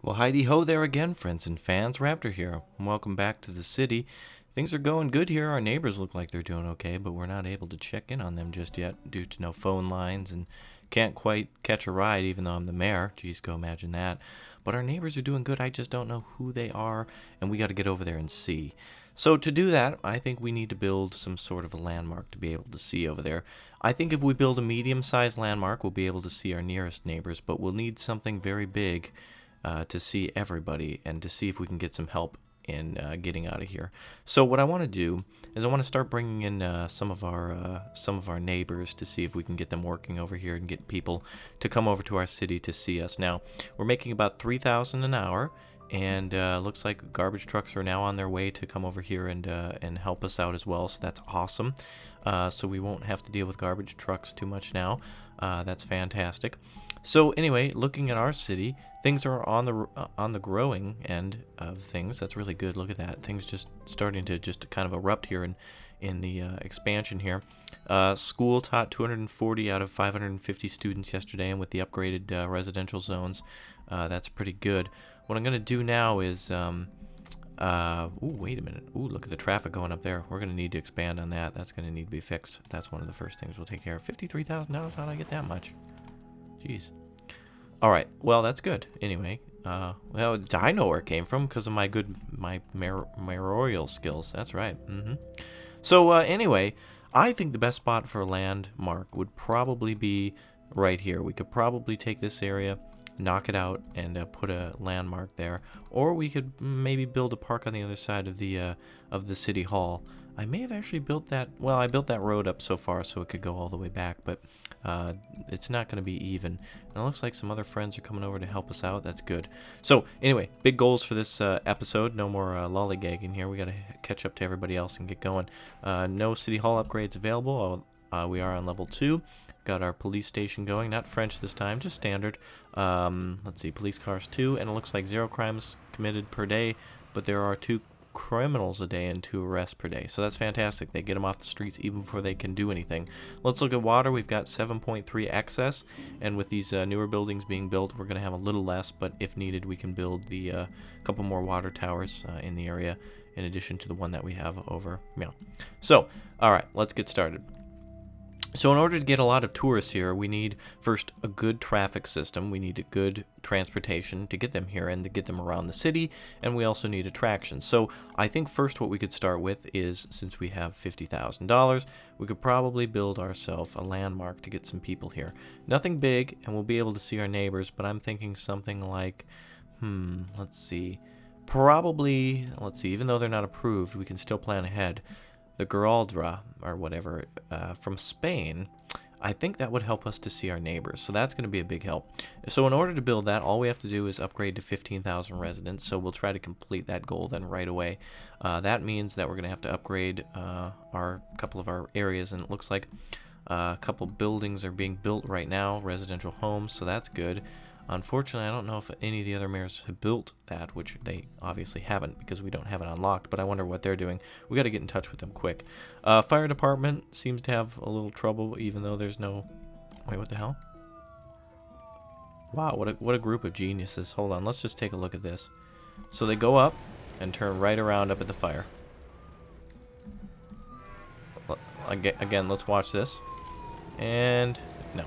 Well, Heidi ho there again, friends and fans. Raptor here. Welcome back to the city. Things are going good here. Our neighbors look like they're doing okay, but we're not able to check in on them just yet due to no phone lines and can't quite catch a ride even though I'm the mayor. Geez, go imagine that. But our neighbors are doing good. I just don't know who they are, and we got to get over there and see. So to do that, I think we need to build some sort of a landmark to be able to see over there. I think if we build a medium-sized landmark, we'll be able to see our nearest neighbors, but we'll need something very big to see everybody and to see if we can get some help in getting out of here. So what I want to do is I want to start bringing in some of our neighbors to see if we can get them working over here and get people to come over to our city to see us. Now we're making about 3,000 an hour, and looks like garbage trucks are now on their way to come over here and help us out as well. So that's awesome. So we won't have to deal with garbage trucks too much now. That's fantastic. So anyway, looking at our city, things are on the growing end of things. That's really good. Look at that. Things just starting to just kind of erupt here in the expansion here. School taught 240 out of 550 students yesterday, and with the upgraded residential zones, that's pretty good. What I'm going to do now is, ooh, wait a minute. Ooh, look at the traffic going up there. We're going to need to expand on that. That's going to need to be fixed. That's one of the first things we'll take care of. $53,000. How did I get that much? Jeez. All right. Well, that's good. Anyway, well, I know where it came from because of my mayoral skills. That's right. So anyway, I think the best spot for a landmark would probably be right here. We could probably take this area, knock it out, and put a landmark there, or we could maybe build a park on the other side of the city hall. I may have actually built that. Well, I built that road up so far so it could go all the way back, but it's not going to be even. And it looks like some other friends are coming over to help us out. That's good. So anyway, big goals for this episode. No more lollygagging here. We got to catch up to everybody else and get going. No city hall upgrades available. We are on level 2. Got our police station going. Not French this time, just standard. Let's see, police cars 2, and it looks like 0 crimes committed per day, but there are 2 criminals a day and 2 arrests per day. So that's fantastic. They get them off the streets even before they can do anything. Let's look at water. We've got 7.3 excess, and with these newer buildings being built, we're going to have a little less, but if needed, we can build the couple more water towers in the area in addition to the one that we have over. Yeah. So, all right, let's get started. So in order to get a lot of tourists here, we need first a good traffic system. We need a good transportation to get them here and to get them around the city, and we also need attractions. So I think first what we could start with is, since we have $50,000, we could probably build ourselves a landmark to get some people here. Nothing big, and we'll be able to see our neighbors, but I'm thinking something like, let's see, probably, even though they're not approved, we can still plan ahead. The Giraldra, or whatever, from Spain, I think that would help us to see our neighbors. So that's going to be a big help. So in order to build that, all we have to do is upgrade to 15,000 residents. So we'll try to complete that goal then right away. That means that we're going to have to upgrade our couple of our areas, and it looks like a couple buildings are being built right now, residential homes, so that's good. Unfortunately, I don't know if any of the other mayors have built that, which they obviously haven't because we don't have it unlocked, but I wonder what they're doing. We got to get in touch with them quick. Fire department seems to have a little trouble, even though there's no... Wait, what the hell? Wow, what a group of geniuses. Hold on, let's just take a look at this. So they go up and turn right around up at the fire. Again, let's watch this. And... no.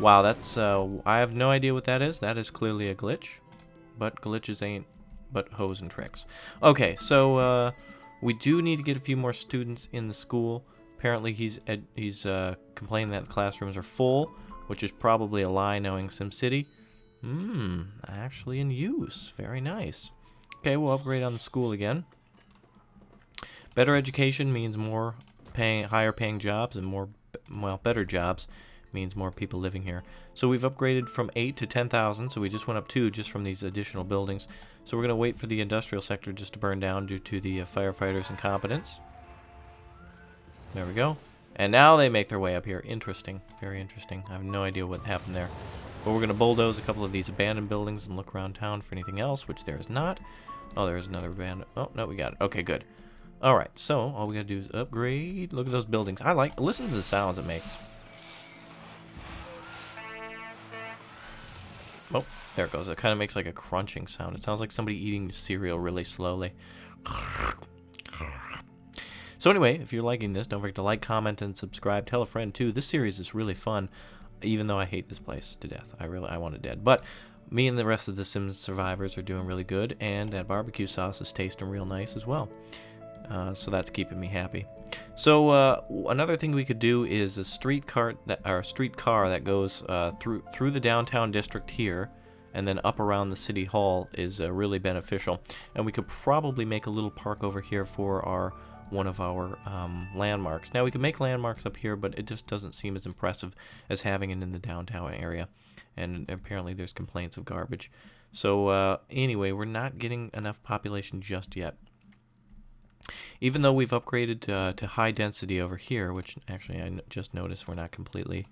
Wow, that's, I have no idea what that is. That is clearly a glitch. But glitches ain't but hoes and tricks. Okay, so, we do need to get a few more students in the school. Apparently he's complaining that classrooms are full, which is probably a lie knowing SimCity. Actually in use. Very nice. Okay, we'll upgrade on the school again. Better education means more higher paying jobs, and more, well, better jobs means more people living here. So we've upgraded from 8 to 10,000, so we just went up 2 just from these additional buildings. So we're going to wait for the industrial sector just to burn down due to the firefighters' incompetence. There we go. And now they make their way up here. Interesting. Very interesting. I have no idea what happened there. But we're going to bulldoze a couple of these abandoned buildings and look around town for anything else, which there is not. Oh, there is another abandoned... Oh, no, we got it. Okay, good. Alright, so all we got to do is upgrade. Look at those buildings. Listen to the sounds it makes. Oh, there it goes. It kind of makes like a crunching sound. It sounds like somebody eating cereal really slowly. So anyway, if you're liking this, don't forget to like, comment, and subscribe. Tell a friend too. This series is really fun, even though I hate this place to death. I want it dead. But me and the rest of the Sims survivors are doing really good, and that barbecue sauce is tasting real nice as well. So that's keeping me happy. So another thing we could do is a streetcar that goes through the downtown district here, and then up around the city hall is really beneficial. And we could probably make a little park over here for one of our landmarks. Now we can make landmarks up here, but it just doesn't seem as impressive as having it in the downtown area. And apparently there's complaints of garbage. So anyway, we're not getting enough population just yet. Even though we've upgraded to high density over here, which actually I just noticed we're not completely...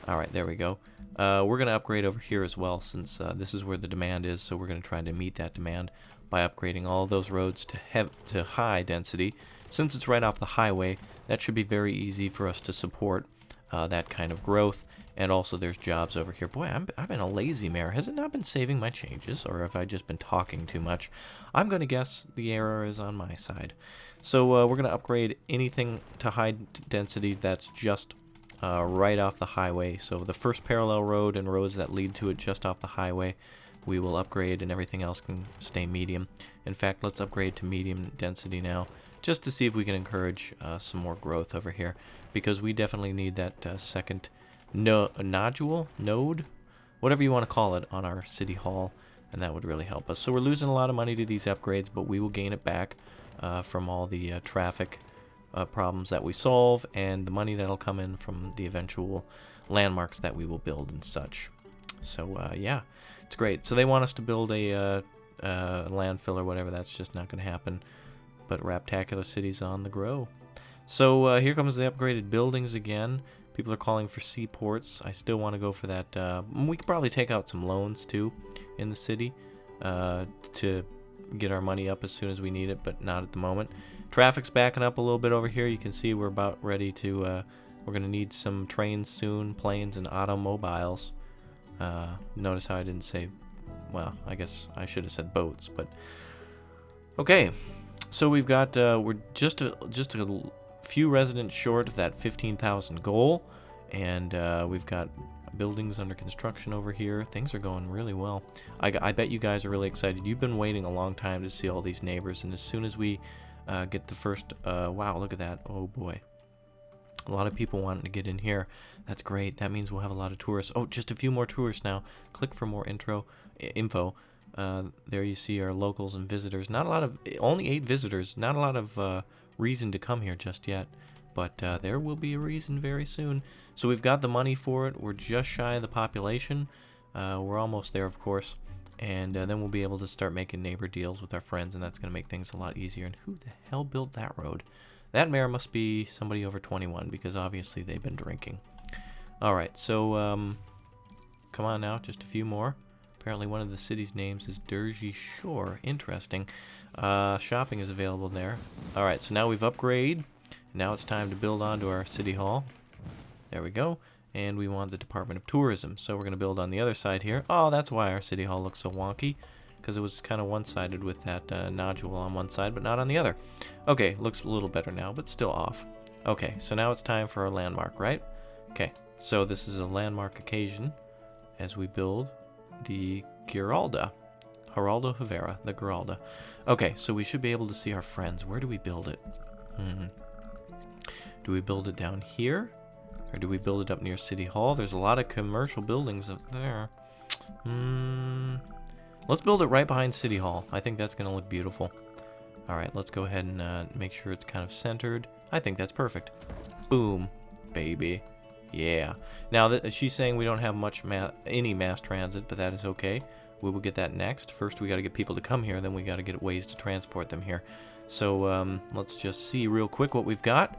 Alright, there we go. We're going to upgrade over here as well, since this is where the demand is, so we're going to try to meet that demand by upgrading all those roads to high density. Since it's right off the highway, that should be very easy for us to support that kind of growth. And also there's jobs over here. Boy, I've been a lazy mayor. Has it not been saving my changes, or have I just been talking too much? I'm going to guess the error is on my side. So we're going to upgrade anything to high density that's just right off the highway. So the first parallel road and roads that lead to it just off the highway, we will upgrade, and everything else can stay medium. In fact, let's upgrade to medium density now, just to see if we can encourage some more growth over here, because we definitely need that second node, whatever you want to call it, on our city hall, and that would really help us. So we're losing a lot of money to these upgrades, but we will gain it back from all the traffic problems that we solve, and the money that'll come in from the eventual landmarks that we will build and such. So yeah, it's great. So they want us to build a landfill or whatever. That's just not going to happen. But Raptacular City's on the grow. So here comes the upgraded buildings again. People are calling for seaports. I still want to go for that. We could probably take out some loans too in the city to get our money up as soon as we need it, but not at the moment. Traffic's backing up a little bit over here. You can see we're about ready to, we're going to need some trains soon, planes, and automobiles. Notice how I didn't say, well, I guess I should have said boats, but okay. So we've got, we're just a few residents short of that 15,000 goal, and we've got buildings under construction over here. Things are going really well. I bet you guys are really excited. You've been waiting a long time to see all these neighbors, and as soon as we get the first, wow, look at that. Oh boy, a lot of people wanting to get in here. That's great. That means we'll have a lot of tourists. Oh, just a few more tourists now. Click for more info. There you see our locals and visitors. Not a lot of, only 8 visitors. Not a lot of reason to come here just yet, but there will be a reason very soon. So we've got the money for it. We're just shy of the population. We're almost there, of course, and then we'll be able to start making neighbor deals with our friends, and that's going to make things a lot easier. And who the hell built that road? That mayor must be somebody over 21, because obviously they've been drinking. Alright, so come on now, just a few more. Apparently one of the city's names is Jersey Shore. Interesting. Shopping is available there. Alright, so now we've upgraded. Now it's time to build onto our city hall. There we go. And we want the Department of Tourism. So we're going to build on the other side here. Oh, that's why our city hall looks so wonky, because it was kind of one-sided with that nodule on one side, but not on the other. Okay, looks a little better now, but still off. Okay, so now it's time for our landmark, right? Okay, so this is a landmark occasion as we build the Giralda. Geraldo Rivera, the Giralda. Okay, so we should be able to see our friends. Where do we build it? Do we build it down here? Or do we build it up near City Hall? There's a lot of commercial buildings up there. Let's build it right behind City Hall. I think that's going to look beautiful. Alright, let's go ahead and make sure it's kind of centered. I think that's perfect. Boom, baby. Yeah. Now, she's saying we don't have much any mass transit, but that is okay. We will get that next. First, we got to get people to come here, then we got to get ways to transport them here. So, let's just see real quick what we've got.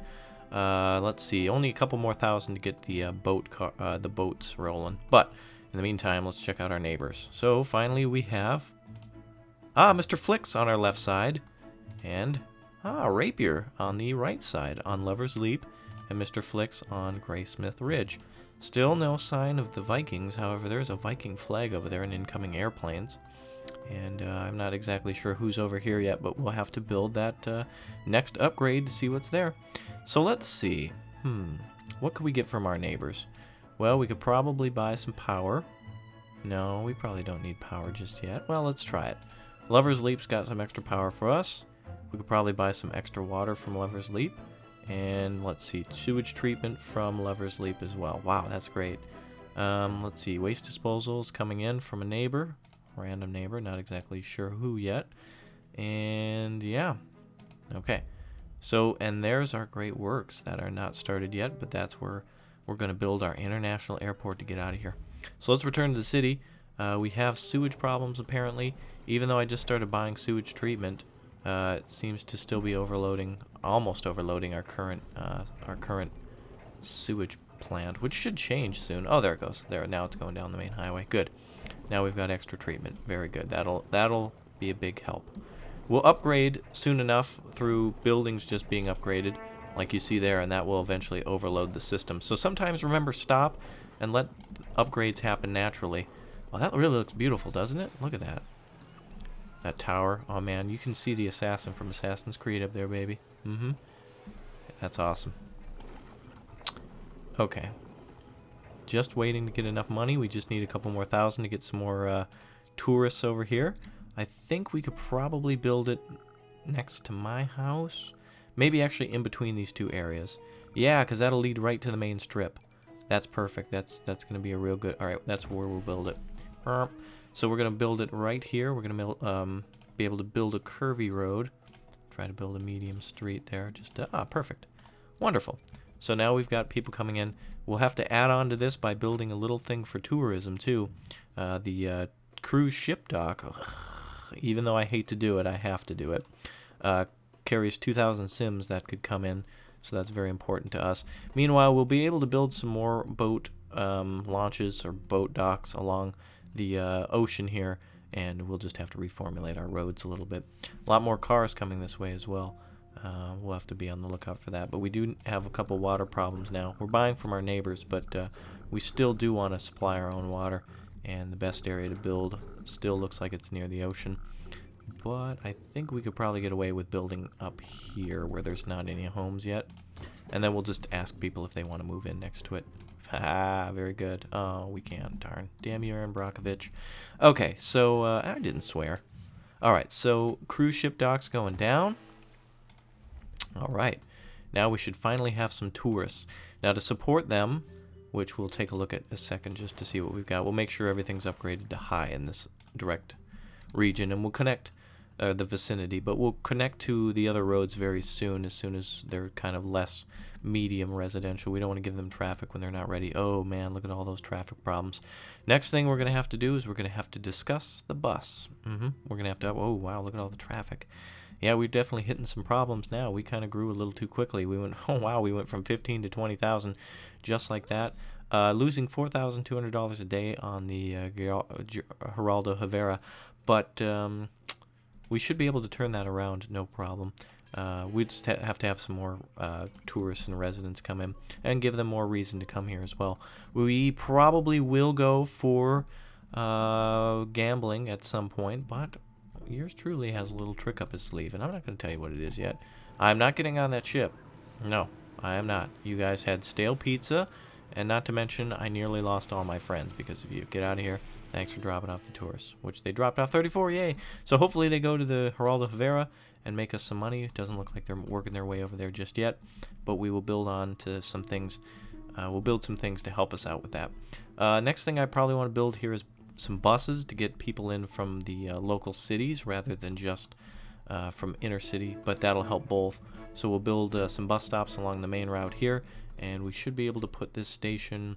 Let's see, only a couple more thousand to get the boats rolling. But in the meantime, let's check out our neighbors. So finally, we have Mr. Flicks on our left side, and Rapier on the right side on Lover's Leap, and Mr. Flicks on Graysmith Ridge. Still no sign of the Vikings. However, there's a Viking flag over there and incoming airplanes. And I'm not exactly sure who's over here yet, but we'll have to build that next upgrade to see what's there. So let's see. What could we get from our neighbors? Well, we could probably buy some power. No, we probably don't need power just yet. Well, let's try it. Lover's Leap's got some extra power for us. We could probably buy some extra water from Lover's Leap. And let's see, sewage treatment from Lover's Leap as well. Wow, that's great. Let's see, waste disposal is coming in from a neighbor. Random neighbor, not exactly sure who yet. And yeah, okay. So, and there's our great works that are not started yet, but that's where we're going to build our international airport to get out of here. So let's return to the city. We have sewage problems apparently. Even though I just started buying sewage treatment, it seems to still be overloading, almost overloading our current sewage plant, which should change soon. Oh, there it goes. There, now it's going down the main highway. Good. Now we've got extra treatment. Very good. That'll be a big help. We'll upgrade soon enough through buildings just being upgraded, like you see there, and that will eventually overload the system. So sometimes remember, stop and let upgrades happen naturally. Well, that really looks beautiful, doesn't it? Look at that. That tower. Oh man, you can see the assassin from Assassin's Creed up there, baby. That's awesome. Okay. Just waiting to get enough money. We just need a couple more thousand to get some more tourists over here. I think we could probably build it next to my house. Maybe actually in between these two areas. Yeah, because that'll lead right to the main strip. That's perfect. That's going to be a real good... Alright, that's where we'll build it. So we're going to build it right here. We're going to be able to build a curvy road. Try to build a medium street there. Just perfect. Wonderful. So now we've got people coming in. We'll have to add on to this by building a little thing for tourism too. The cruise ship dock. Ugh, even though I hate to do it, I have to do it. Carries 2,000 sims that could come in. So that's very important to us. Meanwhile, we'll be able to build some more boat launches or boat docks along the ocean here, and we'll just have to reformulate our roads a little bit. A lot more cars coming this way as well. We'll have to be on the lookout for that. But we do have a couple water problems now. We're buying from our neighbors, but we still do want to supply our own water, and the best area to build still looks like it's near the ocean. But I think we could probably get away with building up here where there's not any homes yet. And then we'll just ask people if they want to move in next to it. Ah, very good. Oh, we can't. Darn. Damn you, Aaron Brockovich. Okay, so I didn't swear. Alright, so cruise ship docks going down. Alright, now we should finally have some tourists. Now to support them, which we'll take a look at a second just to see what we've got, we'll make sure everything's upgraded to high in this direct region, and we'll connect the vicinity, but we'll connect to the other roads very soon as they're kind of less medium residential. We don't want to give them traffic when they're not ready. Oh man, look at all those traffic problems. Next thing we're going to have to do is we're going to have to discuss the bus. We're going to have to, oh wow, look at all the traffic. Yeah, we're definitely hitting some problems now. We kind of grew a little too quickly. We went, oh wow, we went from 15 to 20,000 just like that. Losing $4,200 a day on the Geraldo Rivera, but we should be able to turn that around, no problem. We just have to have some more tourists and residents come in and give them more reason to come here as well. We probably will go for gambling at some point, but yours truly has a little trick up his sleeve, and I'm not going to tell you what it is yet. I'm not getting on that ship. No, I am not. You guys had stale pizza, and not to mention I nearly lost all my friends because of you. Get out of here. Thanks for dropping off the tourists, which they dropped off 34, yay. So hopefully they go to the Geraldo Rivera and make us some money. It doesn't look like they're working their way over there just yet, but we will build on to some things. We'll build some things to help us out with that. Next thing I probably want to build here is some buses to get people in from the local cities rather than just from inner city, but that'll help both. So we'll build some bus stops along the main route here, and we should be able to put this station...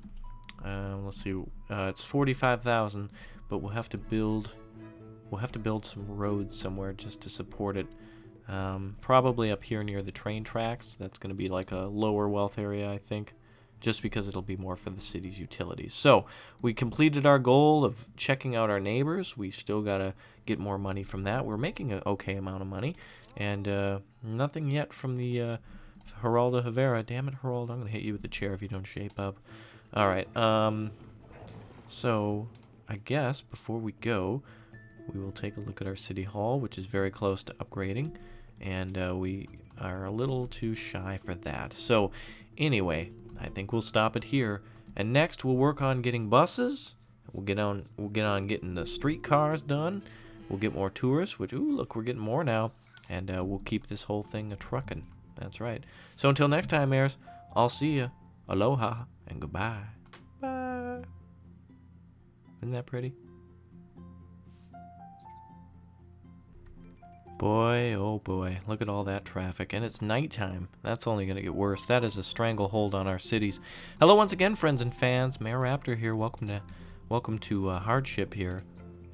let's see, it's 45,000, but we'll have to build some roads somewhere just to support it. Probably up here near the train tracks. That's going to be like a lower wealth area, I think, just because it'll be more for the city's utilities. So we completed our goal of checking out our neighbors. We still got to get more money from that. We're making an okay amount of money, and nothing yet from the Geraldo Rivera. Damn it, Geraldo, I'm going to hit you with the chair if you don't shape up. All right. So I guess before we go, we will take a look at our city hall, which is very close to upgrading, and we are a little too shy for that. So anyway, I think we'll stop it here, and next we'll work on getting buses. We'll get on getting the streetcars done. We'll get more tourists, which, ooh, look, we're getting more now, and we'll keep this whole thing a-truckin'. That's right. So until next time, Airs, I'll see ya. Aloha and goodbye. Bye. Isn't that pretty? Boy, oh boy, look at all that traffic, and it's nighttime. That's only going to get worse. That is a stranglehold on our cities. Hello once again, friends and fans. Mayor Raptor here. Welcome to Hardship here.